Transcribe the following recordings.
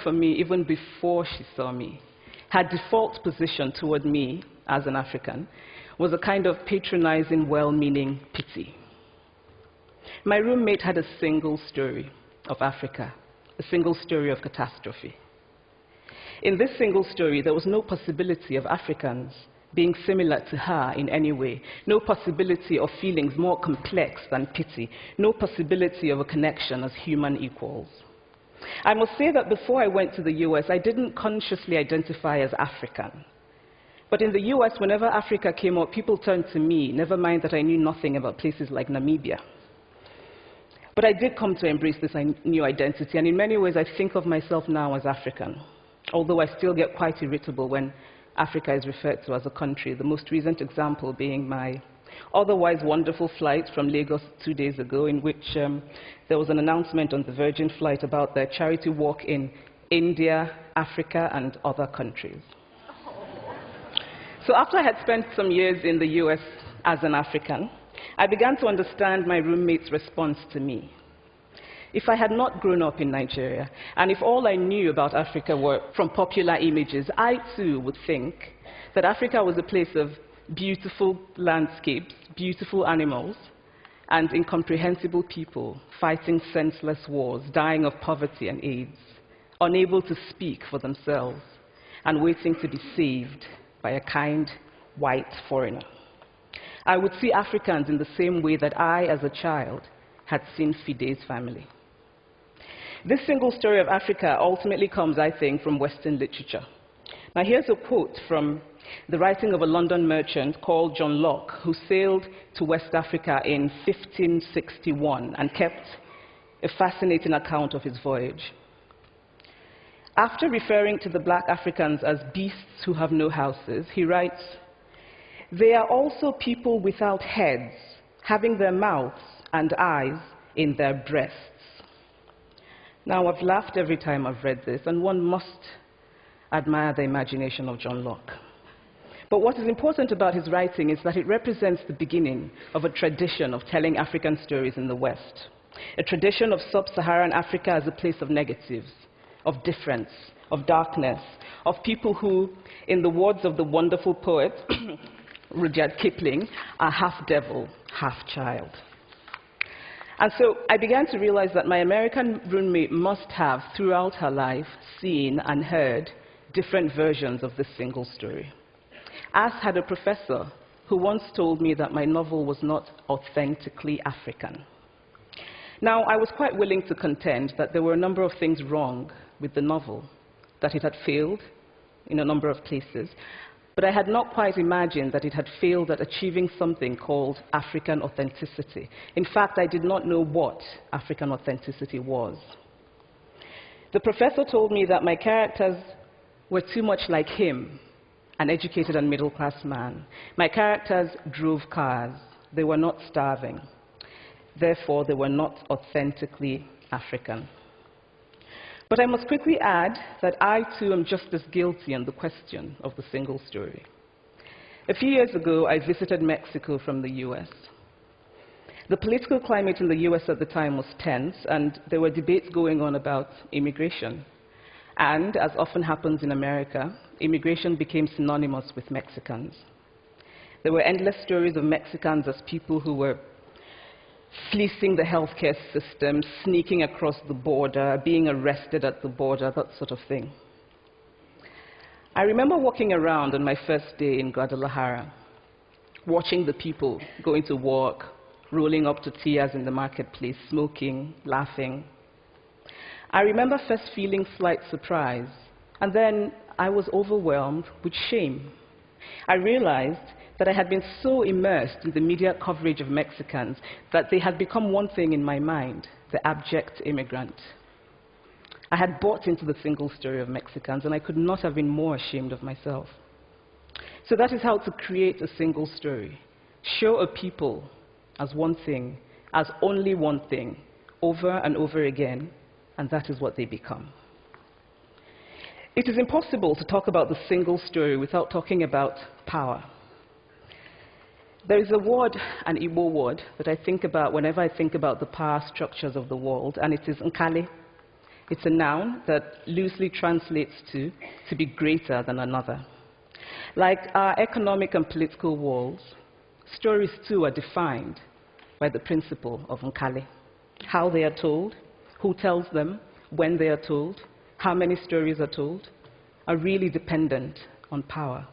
for me even before she saw me. Her default position toward me as an African was a kind of patronizing, well-meaning pity. My roommate had a single story of Africa, a single story of catastrophe. In this single story, there was no possibility of Africans being similar to her in any way, no possibility of feelings more complex than pity, no possibility of a connection as human equals. I must say that before I went to the US, I didn't consciously identify as African. But in the US, whenever Africa came up, people turned to me, never mind that I knew nothing about places like Namibia. But I did come to embrace this new identity, and in many ways, I think of myself now as African, although I still get quite irritable when Africa is referred to as a country, the most recent example being my otherwise wonderful flight from Lagos 2 days ago, in which there was an announcement on the Virgin flight about their charity walk in India, Africa, and other countries. So after I had spent some years in the US as an African, I began to understand my roommate's response to me. If I had not grown up in Nigeria, and if all I knew about Africa were from popular images, I too would think that Africa was a place of beautiful landscapes, beautiful animals, and incomprehensible people fighting senseless wars, dying of poverty and AIDS, unable to speak for themselves, and waiting to be saved by a kind white foreigner. I would see Africans in the same way that I, as a child, had seen Fide's family. This single story of Africa ultimately comes, I think, from Western literature. Now, here's a quote from the writing of a London merchant called John Locke, who sailed to West Africa in 1561 and kept a fascinating account of his voyage. After referring to the black Africans as beasts who have no houses, he writes, "They are also people without heads, having their mouths and eyes in their breasts." Now, I've laughed every time I've read this, and one must admire the imagination of John Locke. But what is important about his writing is that it represents the beginning of a tradition of telling African stories in the West, a tradition of sub-Saharan Africa as a place of negatives, of difference, of darkness, of people who, in the words of the wonderful poet Rudyard Kipling, are half devil, half child. And so I began to realize that my American roommate must have, throughout her life, seen and heard different versions of this single story. As had a professor who once told me that my novel was not authentically African. Now, I was quite willing to contend that there were a number of things wrong with the novel, that it had failed in a number of places, but I had not quite imagined that it had failed at achieving something called African authenticity. In fact, I did not know what African authenticity was. The professor told me that my characters were too much like him, an educated and middle-class man. My characters drove cars. They were not starving. Therefore, they were not authentically African. But I must quickly add that I, too, am just as guilty on the question of the single story. A few years ago, I visited Mexico from the US. The political climate in the US at the time was tense, and there were debates going on about immigration. And, as often happens in America, immigration became synonymous with Mexicans. There were endless stories of Mexicans as people who were fleecing the healthcare system, sneaking across the border, being arrested at the border, that sort of thing. I remember walking around on my first day in Guadalajara, watching the people going to work, rolling up tortillas in the marketplace, smoking, laughing. I remember first feeling slight surprise, and then I was overwhelmed with shame. I realized that I had been so immersed in the media coverage of Mexicans that they had become one thing in my mind, the abject immigrant. I had bought into the single story of Mexicans, and I could not have been more ashamed of myself. So that is how to create a single story. Show a people as one thing, as only one thing, over and over again, and that is what they become. It is impossible to talk about the single story without talking about power. There is a word, an Igbo word, that I think about whenever I think about the power structures of the world, and it is nkali. It's a noun that loosely translates to be greater than another. Like our economic and political walls, stories too are defined by the principle of Nkali. How they are told, who tells them, when they are told, how many stories are told, are really dependent on power.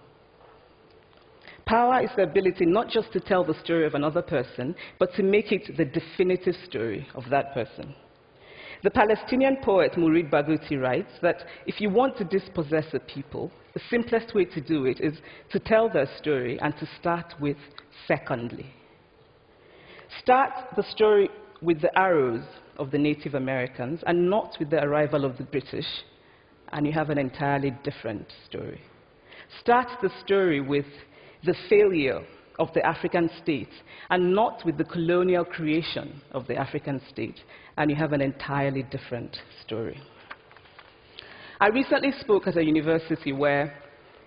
Power is the ability not just to tell the story of another person, but to make it the definitive story of that person. The Palestinian poet Mourid Barghouti writes that if you want to dispossess a people, the simplest way to do it is to tell their story and to start with secondly. Start the story with the arrows of the Native Americans and not with the arrival of the British, and you have an entirely different story. Start the story with the failure of the African state and not with the colonial creation of the African state, and you have an entirely different story. I recently spoke at a university where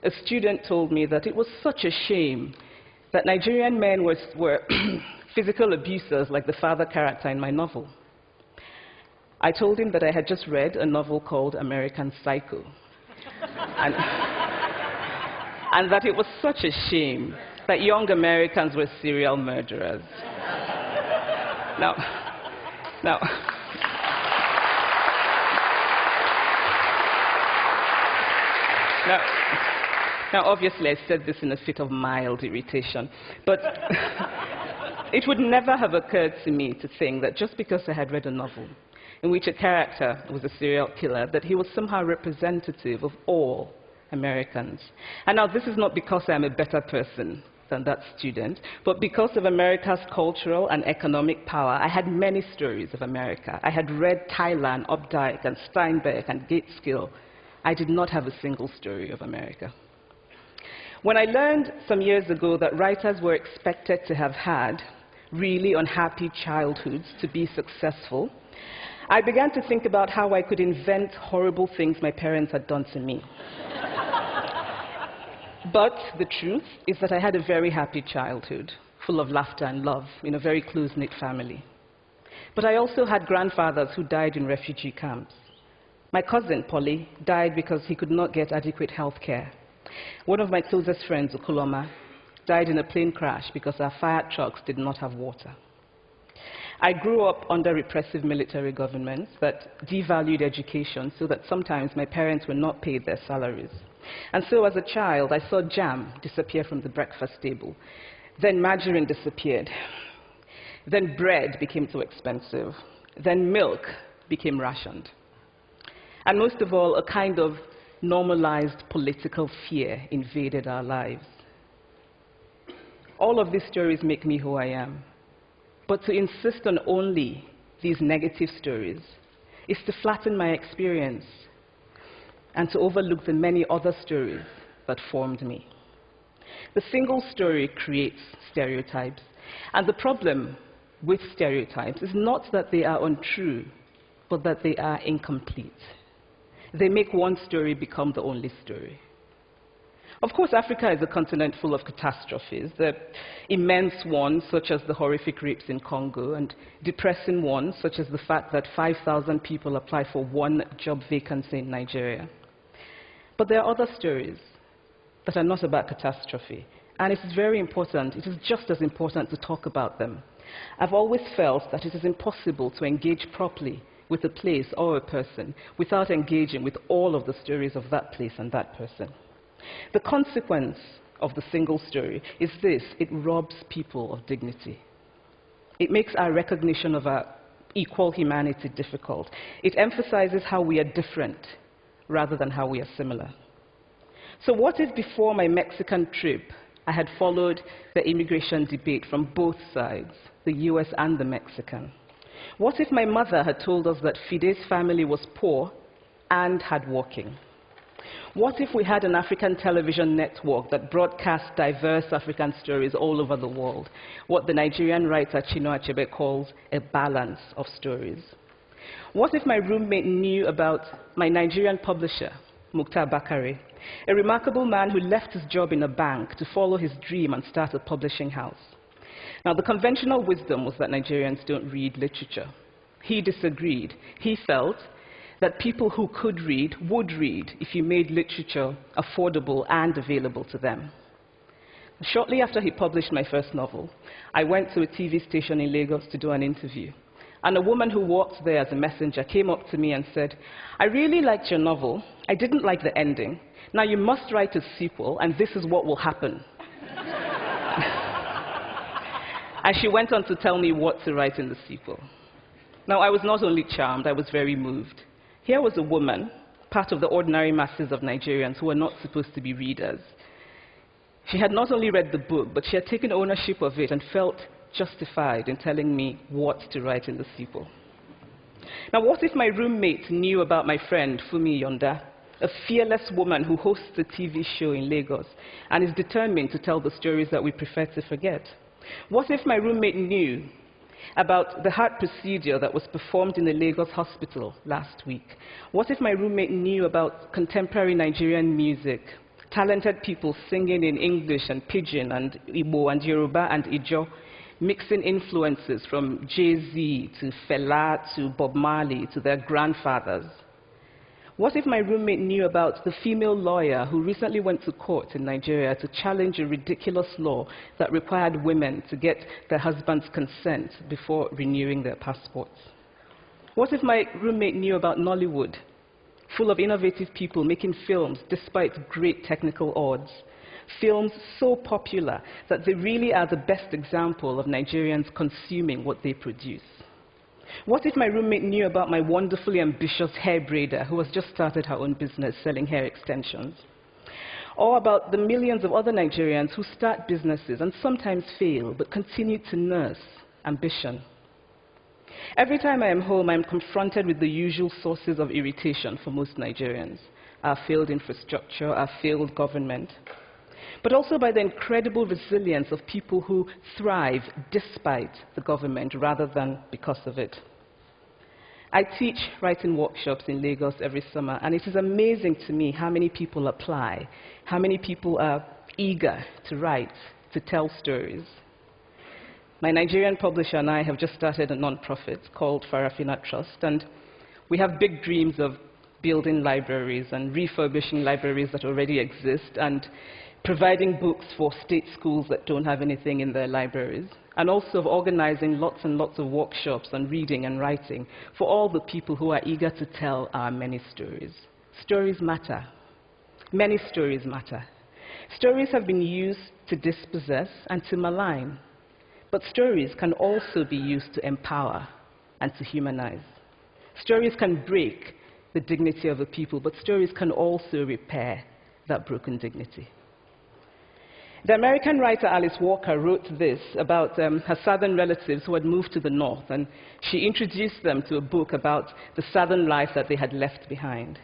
a student told me that it was such a shame that Nigerian men were physical abusers like the father character in my novel. I told him that I had just read a novel called American Psycho, and that it was such a shame that young Americans were serial murderers. Now, obviously, I said this in a fit of mild irritation, but it would never have occurred to me to think that just because I had read a novel in which a character was a serial killer, that he was somehow representative of all Americans. And now, this is not because I'm a better person than that student, but because of America's cultural and economic power. I had many stories of America. I had read Tyler, Updike, and Steinbeck, and Gateskill. I did not have a single story of America. When I learned some years ago that writers were expected to have had really unhappy childhoods to be successful, I began to think about how I could invent horrible things my parents had done to me. But the truth is that I had a very happy childhood, full of laughter and love, in a very close-knit family. But I also had grandfathers who died in refugee camps. My cousin, Polly, died because he could not get adequate health care. One of my closest friends, Okoloma, died in a plane crash because our fire trucks did not have water. I grew up under repressive military governments that devalued education so that sometimes my parents were not paid their salaries. And so as a child, I saw jam disappear from the breakfast table. Then margarine disappeared. Then bread became too expensive. Then milk became rationed. And most of all, a kind of normalized political fear invaded our lives. All of these stories make me who I am. But to insist on only these negative stories is to flatten my experience and to overlook the many other stories that formed me. The single story creates stereotypes, and the problem with stereotypes is not that they are untrue, but that they are incomplete. They make one story become the only story. Of course, Africa is a continent full of catastrophes, the immense ones, such as the horrific rapes in Congo, and depressing ones, such as the fact that 5,000 people apply for one job vacancy in Nigeria. But there are other stories that are not about catastrophe, and it is very important, it is just as important to talk about them. I've always felt that it is impossible to engage properly with a place or a person without engaging with all of the stories of that place and that person. The consequence of the single story is this: it robs people of dignity. It makes our recognition of our equal humanity difficult. It emphasizes how we are different rather than how we are similar. So what if before my Mexican trip, I had followed the immigration debate from both sides, the US and the Mexican? What if my mother had told us that Fide's family was poor and hardworking? What if we had an African television network that broadcast diverse African stories all over the world, what the Nigerian writer Chinua Achebe calls a balance of stories? What if my roommate knew about my Nigerian publisher, Mukhtar Bakare, a remarkable man who left his job in a bank to follow his dream and start a publishing house? Now, the conventional wisdom was that Nigerians don't read literature. He disagreed. He felt that people who could read would read if you made literature affordable and available to them. Shortly after he published my first novel, I went to a TV station in Lagos to do an interview. And a woman who worked there as a messenger came up to me and said, "I really liked your novel. I didn't like the ending. Now you must write a sequel, and this is what will happen." And she went on to tell me what to write in the sequel. Now, I was not only charmed, I was very moved. Here was a woman, part of the ordinary masses of Nigerians who were not supposed to be readers. She had not only read the book, but she had taken ownership of it and felt justified in telling me what to write in the sequel. Now, what if my roommate knew about my friend, Fumi Yonda, a fearless woman who hosts a TV show in Lagos and is determined to tell the stories that we prefer to forget? What if my roommate knew about the heart procedure that was performed in the Lagos hospital last week? What if my roommate knew about contemporary Nigerian music, talented people singing in English and Pidgin and Igbo and Yoruba and Ijo, mixing influences from Jay-Z to Fela to Bob Marley to their grandfathers? What if my roommate knew about the female lawyer who recently went to court in Nigeria to challenge a ridiculous law that required women to get their husband's consent before renewing their passports? What if my roommate knew about Nollywood, full of innovative people making films despite great technical odds, films so popular that they really are the best example of Nigerians consuming what they produce? What if my roommate knew about my wonderfully ambitious hair braider who has just started her own business selling hair extensions? Or about the millions of other Nigerians who start businesses and sometimes fail, but continue to nurse ambition? Every time I am home, I am confronted with the usual sources of irritation for most Nigerians: our failed infrastructure, our failed government, but also by the incredible resilience of people who thrive despite the government rather than because of it. I teach writing workshops in Lagos every summer, and it is amazing to me how many people apply, how many people are eager to write, to tell stories. My Nigerian publisher and I have just started a non-profit called Farafina Trust, and we have big dreams of building libraries and refurbishing libraries that already exist and providing books for state schools that don't have anything in their libraries, and also of organizing lots and lots of workshops on reading and writing for all the people who are eager to tell our many stories. Stories matter. Many stories matter. Stories have been used to dispossess and to malign, but stories can also be used to empower and to humanize. Stories can break the dignity of a people, but stories can also repair that broken dignity. The American writer Alice Walker wrote this about her southern relatives who had moved to the north, and she introduced them to a book about the southern life that they had left behind.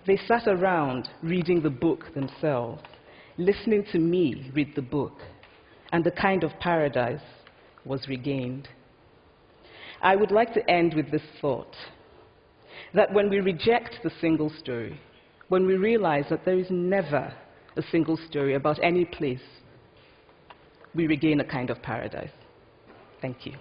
They sat around reading the book themselves, listening to me read the book, and the kind of paradise was regained. I would like to end with this thought, that when we reject the single story, when we realize that there is never a single story about any place, we regain a kind of paradise. Thank you.